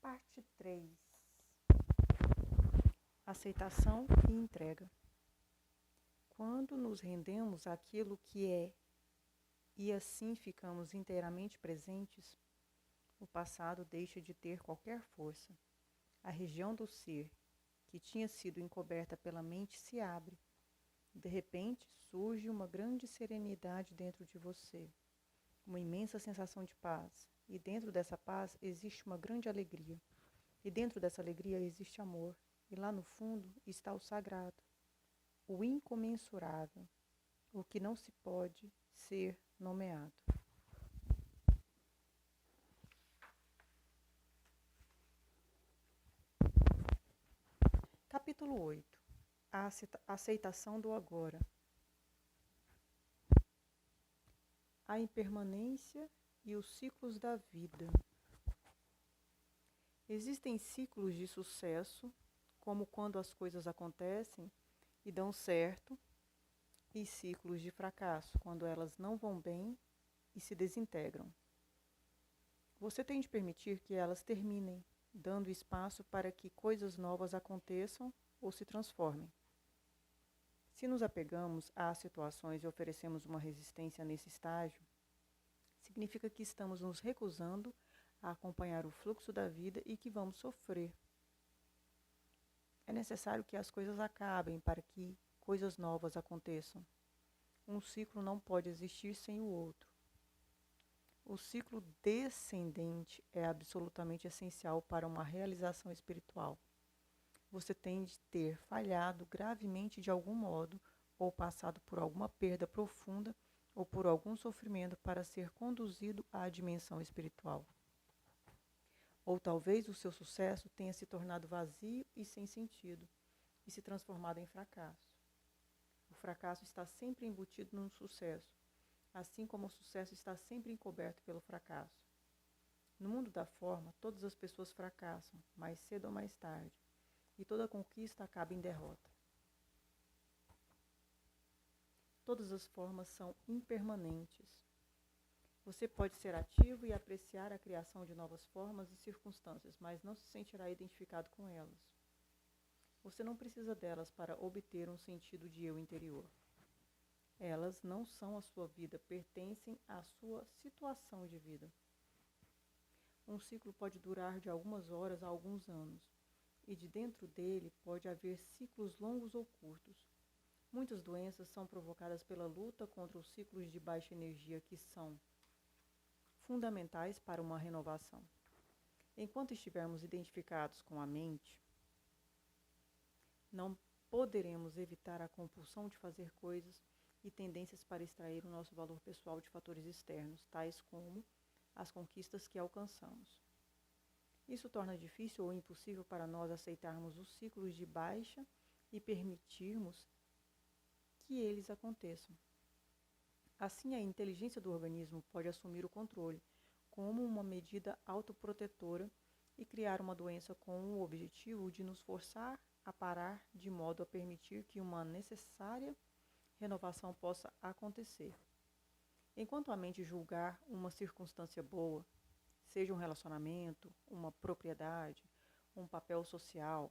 Parte 3. Aceitação e entrega. Quando nos rendemos àquilo que é e assim ficamos inteiramente presentes, o passado deixa de ter qualquer força. A região do ser, que tinha sido encoberta pela mente, se abre. De repente, surge uma grande serenidade dentro de você, uma imensa sensação de paz. E dentro dessa paz existe uma grande alegria. E dentro dessa alegria existe amor. E lá no fundo está o sagrado, o incomensurável, o que não se pode ser nomeado. Capítulo 8. A aceitação do agora. A impermanência e os ciclos da vida. Existem ciclos de sucesso, como quando as coisas acontecem e dão certo, e ciclos de fracasso, quando elas não vão bem e se desintegram. Você tem de permitir que elas terminem, dando espaço para que coisas novas aconteçam ou se transformem. Se nos apegamos às situações e oferecemos uma resistência nesse estágio, significa que estamos nos recusando a acompanhar o fluxo da vida e que vamos sofrer. É necessário que as coisas acabem para que coisas novas aconteçam. Um ciclo não pode existir sem o outro. O ciclo descendente é absolutamente essencial para uma realização espiritual. Você tem de ter falhado gravemente de algum modo, ou passado por alguma perda profunda, ou por algum sofrimento para ser conduzido à dimensão espiritual. Ou talvez o seu sucesso tenha se tornado vazio e sem sentido, e se transformado em fracasso. O fracasso está sempre embutido no sucesso, assim como o sucesso está sempre encoberto pelo fracasso. No mundo da forma, todas as pessoas fracassam, mais cedo ou mais tarde, e toda conquista acaba em derrota. Todas as formas são impermanentes. Você pode ser ativo e apreciar a criação de novas formas e circunstâncias, mas não se sentirá identificado com elas. Você não precisa delas para obter um sentido de eu interior. Elas não são a sua vida, pertencem à sua situação de vida. Um ciclo pode durar de algumas horas a alguns anos, e de dentro dele pode haver ciclos longos ou curtos. Muitas doenças são provocadas pela luta contra os ciclos de baixa energia que são fundamentais para uma renovação. Enquanto estivermos identificados com a mente, não poderemos evitar a compulsão de fazer coisas e tendências para extrair o nosso valor pessoal de fatores externos, tais como as conquistas que alcançamos. Isso torna difícil ou impossível para nós aceitarmos os ciclos de baixa e permitirmos que eles aconteçam. Assim, a inteligência do organismo pode assumir o controle como uma medida autoprotetora e criar uma doença com o objetivo de nos forçar a parar de modo a permitir que uma necessária renovação possa acontecer. Enquanto a mente julgar uma circunstância boa, seja um relacionamento, uma propriedade, um papel social,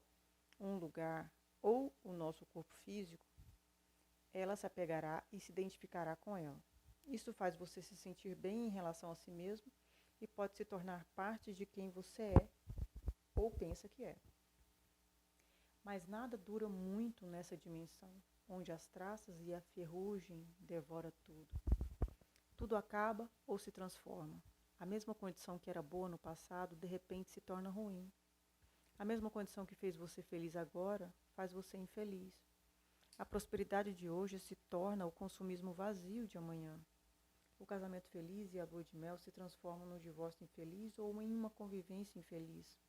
um lugar ou o nosso corpo físico, ela se apegará e se identificará com ela. Isso faz você se sentir bem em relação a si mesmo e pode se tornar parte de quem você é ou pensa que é. Mas nada dura muito nessa dimensão, onde as traças e a ferrugem devora tudo. Tudo acaba ou se transforma. A mesma condição que era boa no passado, de repente se torna ruim. A mesma condição que fez você feliz agora, faz você infeliz. A prosperidade de hoje se torna o consumismo vazio de amanhã. O casamento feliz e a lua de mel se transformam no divórcio infeliz ou em uma convivência infeliz.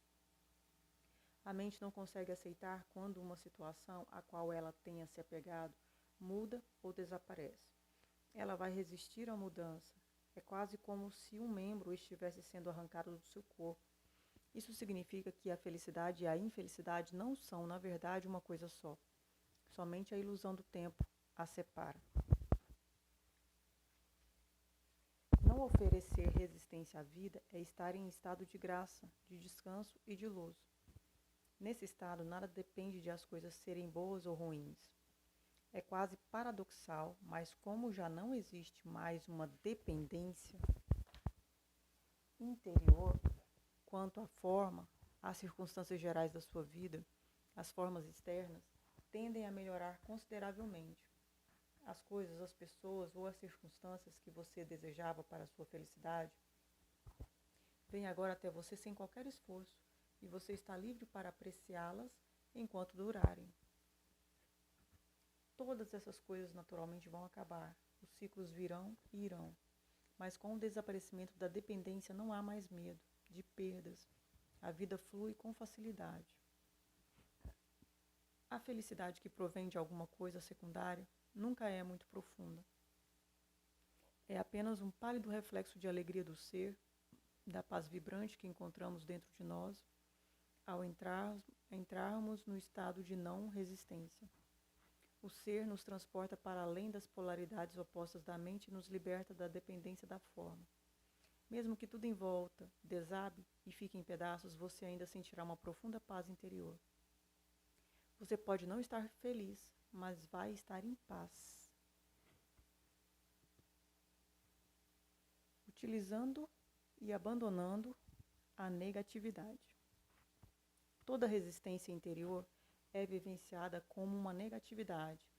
A mente não consegue aceitar quando uma situação a qual ela tenha se apegado muda ou desaparece. Ela vai resistir à mudança. É quase como se um membro estivesse sendo arrancado do seu corpo. Isso significa que a felicidade e a infelicidade não são, na verdade, uma coisa só. Somente a ilusão do tempo as separa. Não Ao oferecer resistência à vida, é estar em estado de graça, de descanso e de luz. Nesse estado, nada depende de as coisas serem boas ou ruins. É quase paradoxal, mas como já não existe mais uma dependência interior quanto à forma, às circunstâncias gerais da sua vida, as formas externas tendem a melhorar consideravelmente. As coisas, as pessoas ou as circunstâncias que você desejava para a sua felicidade vêm agora até você sem qualquer esforço e você está livre para apreciá-las enquanto durarem. Todas essas coisas naturalmente vão acabar, os ciclos virão e irão, mas com o desaparecimento da dependência não há mais medo de perdas. A vida flui com facilidade. A felicidade que provém de alguma coisa secundária nunca é muito profunda. É apenas um pálido reflexo de alegria do ser, da paz vibrante que encontramos dentro de nós ao entrarmos no estado de não resistência. O ser nos transporta para além das polaridades opostas da mente e nos liberta da dependência da forma. Mesmo que tudo em volta desabe e fique em pedaços, você ainda sentirá uma profunda paz interior. Você pode não estar feliz, mas vai estar em paz. Utilizando e abandonando a negatividade. Toda resistência interior é vivenciada como uma negatividade.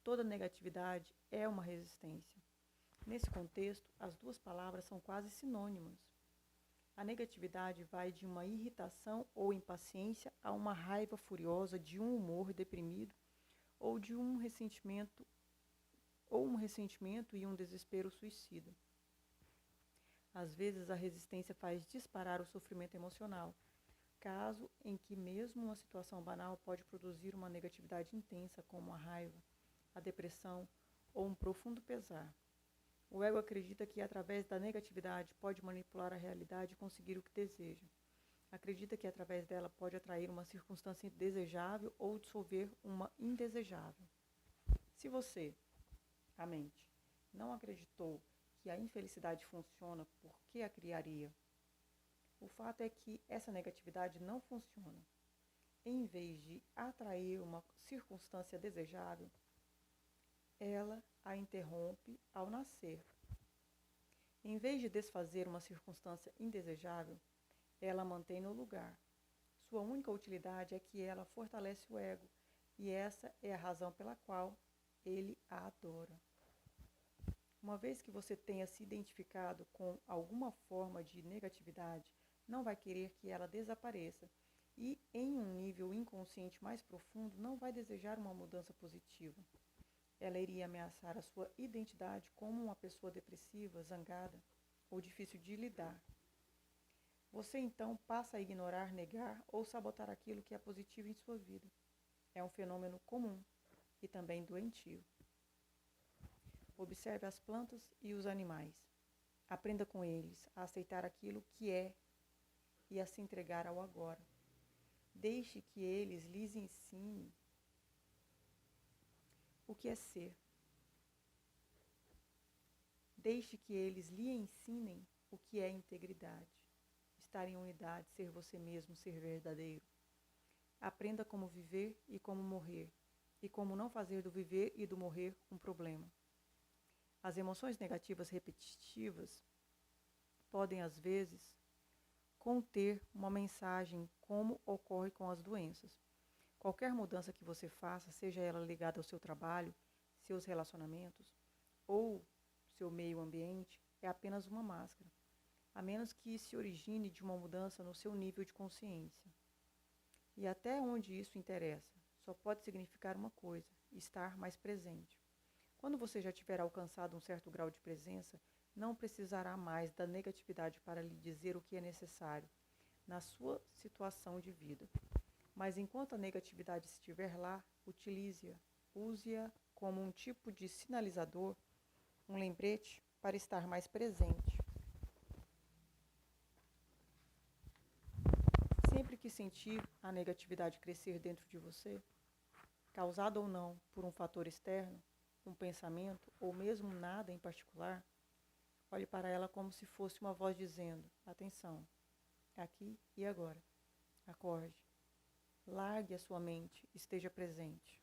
Toda negatividade é uma resistência. Nesse contexto, as duas palavras são quase sinônimas. A negatividade vai de uma irritação ou impaciência a uma raiva furiosa, de um humor deprimido ou de um ressentimento e um desespero suicida. Às vezes, a resistência faz disparar o sofrimento emocional, caso em que mesmo uma situação banal pode produzir uma negatividade intensa, como a raiva, a depressão ou um profundo pesar. O ego acredita que, através da negatividade, pode manipular a realidade e conseguir o que deseja. Acredita que, através dela, pode atrair uma circunstância desejável ou dissolver uma indesejável. Se você, a mente, não acreditou que a infelicidade funciona, por que a criaria? O fato é que essa negatividade não funciona. Em vez de atrair uma circunstância desejável, ela a interrompe ao nascer. Em vez de desfazer uma circunstância indesejável, ela a mantém no lugar. Sua única utilidade é que ela fortalece o ego, e essa é a razão pela qual ele a adora. Uma vez que você tenha se identificado com alguma forma de negatividade, não vai querer que ela desapareça e, em um nível inconsciente mais profundo, não vai desejar uma mudança positiva. Ela iria ameaçar a sua identidade como uma pessoa depressiva, zangada ou difícil de lidar. Você então passa a ignorar, negar ou sabotar aquilo que é positivo em sua vida. É um fenômeno comum e também doentio. Observe as plantas e os animais. Aprenda com eles a aceitar aquilo que é e a se entregar ao agora. Deixe que eles lhes ensinem o que é ser. Deixe que eles lhe ensinem o que é integridade. Estar em unidade, ser você mesmo, ser verdadeiro. Aprenda como viver e como morrer, e como não fazer do viver e do morrer um problema. As emoções negativas repetitivas podem, às vezes, conter uma mensagem, como ocorre com as doenças. Qualquer mudança que você faça, seja ela ligada ao seu trabalho, seus relacionamentos ou seu meio ambiente, é apenas uma máscara, a menos que se origine de uma mudança no seu nível de consciência. E até onde isso interessa, só pode significar uma coisa: estar mais presente. Quando você já tiver alcançado um certo grau de presença, não precisará mais da negatividade para lhe dizer o que é necessário na sua situação de vida. Mas enquanto a negatividade estiver lá, utilize-a, use-a como um tipo de sinalizador, um lembrete para estar mais presente. Sempre que sentir a negatividade crescer dentro de você, causada ou não por um fator externo, um pensamento ou mesmo nada em particular, Olhe para ela como se fosse uma voz dizendo: atenção, aqui e agora. Acorde. Largue a sua mente, esteja presente.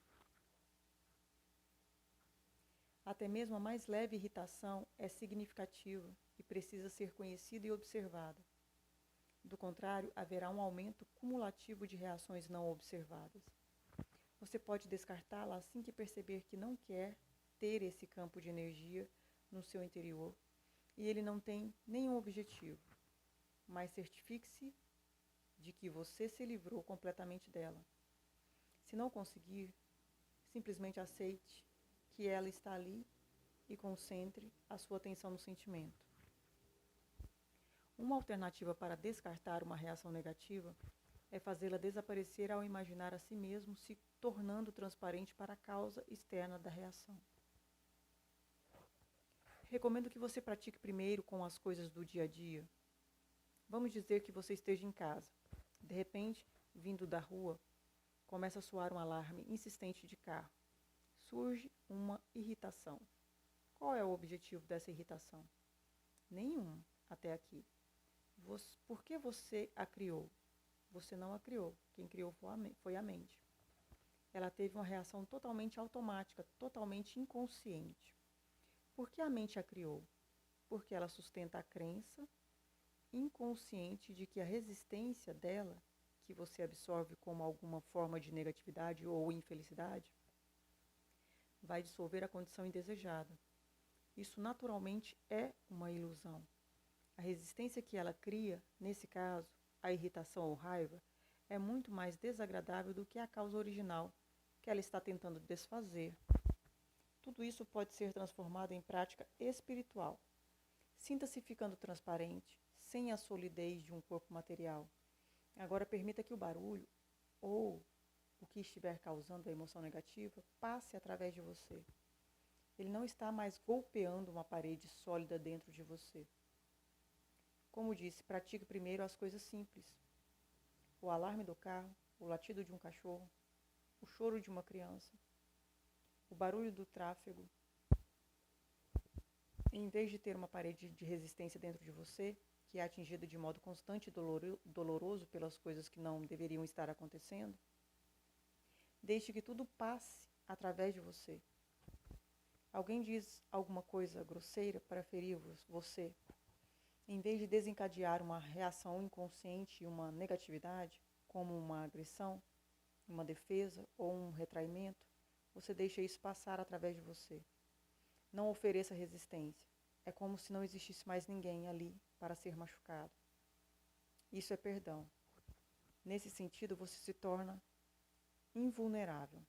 Até mesmo a mais leve irritação é significativa e precisa ser conhecida e observada. Do contrário, haverá um aumento cumulativo de reações não observadas. Você pode descartá-la assim que perceber que não quer ter esse campo de energia no seu interior e ele não tem nenhum objetivo, mas certifique-se de que você se livrou completamente dela. Se não conseguir, simplesmente aceite que ela está ali e concentre a sua atenção no sentimento. Uma alternativa para descartar uma reação negativa é fazê-la desaparecer ao imaginar a si mesmo se tornando transparente para a causa externa da reação. Recomendo que você pratique primeiro com as coisas do dia a dia. Vamos dizer que você esteja em casa. De repente, vindo da rua, começa a soar um alarme insistente de carro. Surge uma irritação. Qual é o objetivo dessa irritação? Nenhum, até aqui. Por que você a criou? Você não a criou. Quem criou foi a mente. Ela teve uma reação totalmente automática, totalmente inconsciente. Por que a mente a criou? Porque ela sustenta a crença inconsciente de que a resistência dela, que você absorve como alguma forma de negatividade ou infelicidade, vai dissolver a condição indesejada. Isso naturalmente é uma ilusão. A resistência que ela cria, nesse caso, a irritação ou raiva, é muito mais desagradável do que a causa original que ela está tentando desfazer. Tudo isso pode ser transformado em prática espiritual. Sinta-se ficando transparente, sem a solidez de um corpo material. Agora permita que o barulho ou o que estiver causando a emoção negativa passe através de você. Ele não está mais golpeando uma parede sólida dentro de você. Como disse, pratique primeiro as coisas simples. O alarme do carro, o latido de um cachorro, o choro de uma criança, o barulho do tráfego. Em vez de ter uma parede de resistência dentro de você, que é atingida de modo constante e doloroso pelas coisas que não deveriam estar acontecendo, deixe que tudo passe através de você. Alguém diz alguma coisa grosseira para ferir você. Em vez de desencadear uma reação inconsciente e uma negatividade, como uma agressão, uma defesa ou um retraimento, você deixa isso passar através de você. Não ofereça resistência. É como se não existisse mais ninguém ali para ser machucado. Isso é perdão. Nesse sentido, você se torna invulnerável.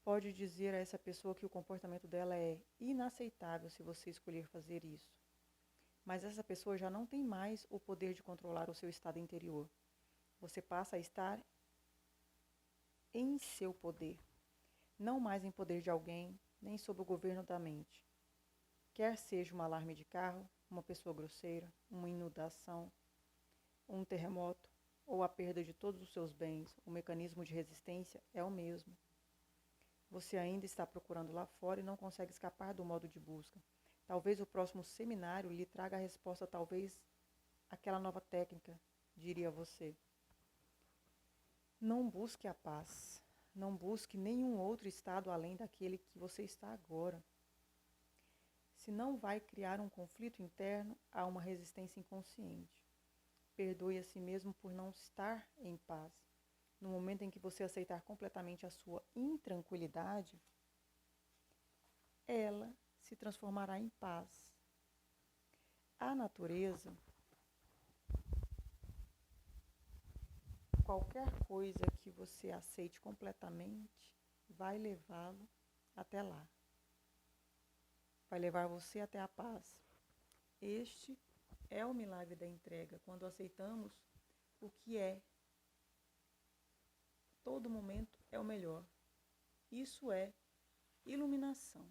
Pode dizer a essa pessoa que o comportamento dela é inaceitável se você escolher fazer isso. Mas essa pessoa já não tem mais o poder de controlar o seu estado interior. Você passa a estar em seu poder, não mais em poder de alguém, nem sob o governo da mente. Quer seja um alarme de carro, uma pessoa grosseira, uma inundação, um terremoto ou a perda de todos os seus bens, o mecanismo de resistência é o mesmo. Você ainda está procurando lá fora e não consegue escapar do modo de busca. Talvez o próximo seminário lhe traga a resposta, talvez aquela nova técnica, diria você. Não busque a paz. Não busque nenhum outro estado além daquele que você está agora. Se não vai criar um conflito interno, há uma resistência inconsciente. Perdoe a si mesmo por não estar em paz. No momento em que você aceitar completamente a sua intranquilidade, ela se transformará em paz. A natureza, qualquer coisa que você aceite completamente, vai levá-lo até lá. Vai levar você até a paz. Este é o milagre da entrega, quando aceitamos o que é. Todo momento é o melhor. Isso é iluminação.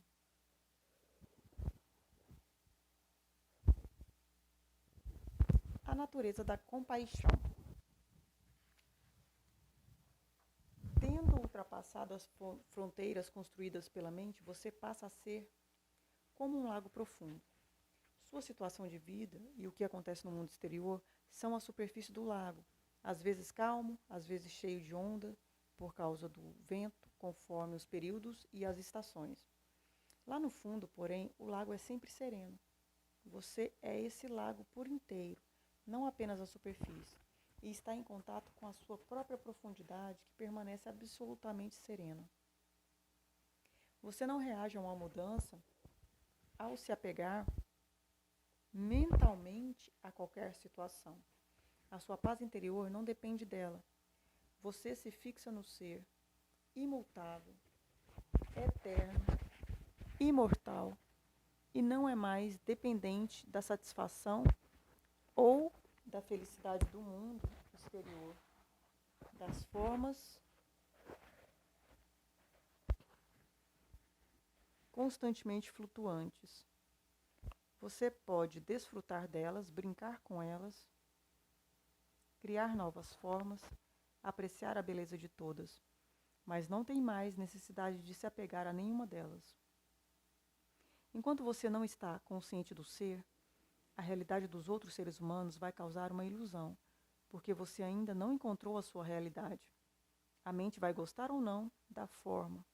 A natureza da compaixão. Tendo ultrapassado as fronteiras construídas pela mente, você passa a ser como um lago profundo. Sua situação de vida e o que acontece no mundo exterior são a superfície do lago, às vezes calmo, às vezes cheio de onda, por causa do vento, conforme os períodos e as estações. Lá no fundo, porém, o lago é sempre sereno. Você é esse lago por inteiro, não apenas a superfície, e está em contato com a sua própria profundidade, que permanece absolutamente serena. Você não reage a uma mudança ao se apegar mentalmente a qualquer situação. A sua paz interior não depende dela. Você se fixa no ser imutável, eterno, imortal e não é mais dependente da satisfação ou da felicidade do mundo exterior, das formas constantemente flutuantes. Você pode desfrutar delas, brincar com elas, criar novas formas, apreciar a beleza de todas, mas não tem mais necessidade de se apegar a nenhuma delas. Enquanto você não está consciente do ser, a realidade dos outros seres humanos vai causar uma ilusão, porque você ainda não encontrou a sua realidade. A mente vai gostar ou não da forma,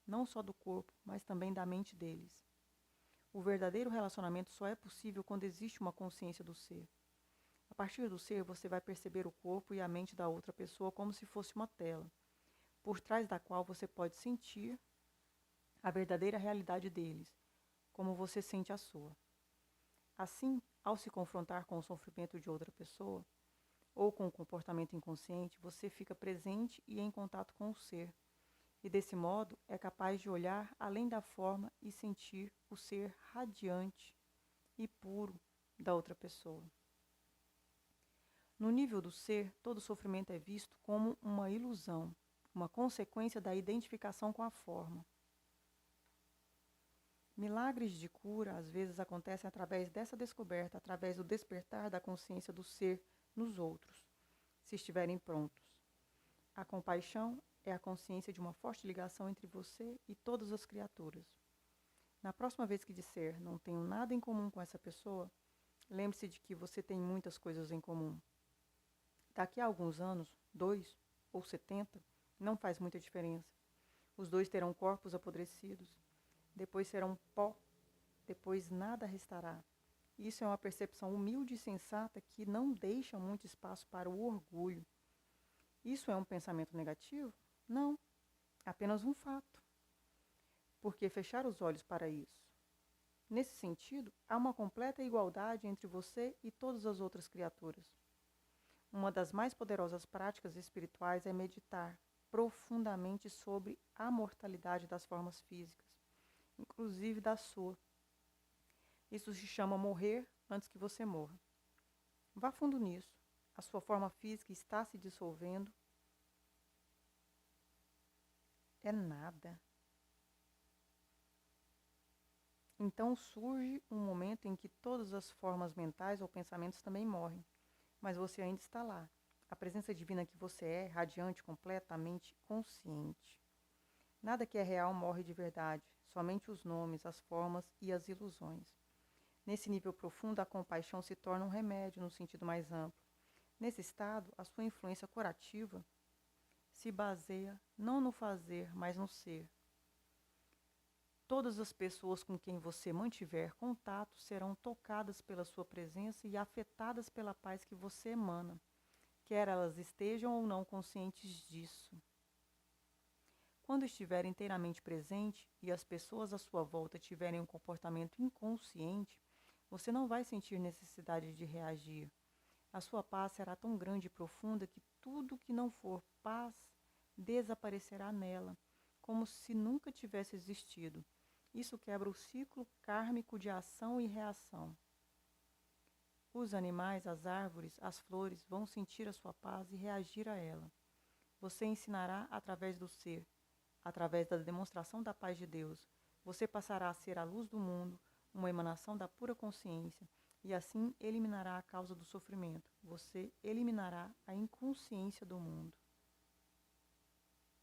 não só do corpo, mas também da mente deles. O verdadeiro relacionamento só é possível quando existe uma consciência do ser. A partir do ser, você vai perceber o corpo e a mente da outra pessoa como se fosse uma tela, por trás da qual você pode sentir a verdadeira realidade deles, como você sente a sua. Assim, ao se confrontar com o sofrimento de outra pessoa, ou com o comportamento inconsciente, você fica presente e em contato com o ser, e desse modo é capaz de olhar além da forma e sentir o ser radiante e puro da outra pessoa. No nível do ser, todo sofrimento é visto como uma ilusão, uma consequência da identificação com a forma. Milagres de cura às vezes acontecem através dessa descoberta, através do despertar da consciência do ser nos outros, se estiverem prontos. A compaixão é a consciência de uma forte ligação entre você e todas as criaturas. Na próxima vez que disser não tenho nada em comum com essa pessoa, lembre-se de que você tem muitas coisas em comum. Daqui a alguns anos, 2 ou 70, não faz muita diferença. Os dois terão corpos apodrecidos, depois serão pó, depois nada restará. Isso é uma percepção humilde e sensata que não deixa muito espaço para o orgulho. Isso é um pensamento negativo? Não, apenas um fato. Por que fechar os olhos para isso? Nesse sentido, há uma completa igualdade entre você e todas as outras criaturas. Uma das mais poderosas práticas espirituais é meditar profundamente sobre a mortalidade das formas físicas, inclusive da sua. Isso se chama morrer antes que você morra. Vá fundo nisso. A sua forma física está se dissolvendo. É nada. Então surge um momento em que todas as formas mentais ou pensamentos também morrem, mas você ainda está lá. A presença divina que você é, radiante, completamente consciente. Nada que é real morre de verdade, somente os nomes, as formas e as ilusões. Nesse nível profundo, a compaixão se torna um remédio no sentido mais amplo. Nesse estado, a sua influência curativa se baseia não no fazer, mas no ser. Todas as pessoas com quem você mantiver contato serão tocadas pela sua presença e afetadas pela paz que você emana, quer elas estejam ou não conscientes disso. Quando estiver inteiramente presente e as pessoas à sua volta tiverem um comportamento inconsciente, você não vai sentir necessidade de reagir. A sua paz será tão grande e profunda que tudo que não for paz desaparecerá nela, como se nunca tivesse existido. Isso quebra o ciclo kármico de ação e reação. Os animais, as árvores, as flores vão sentir a sua paz e reagir a ela. Você ensinará através do ser, através da demonstração da paz de Deus. Você passará a ser a luz do mundo, uma emanação da pura consciência, e assim eliminará a causa do sofrimento. Você eliminará a inconsciência do mundo.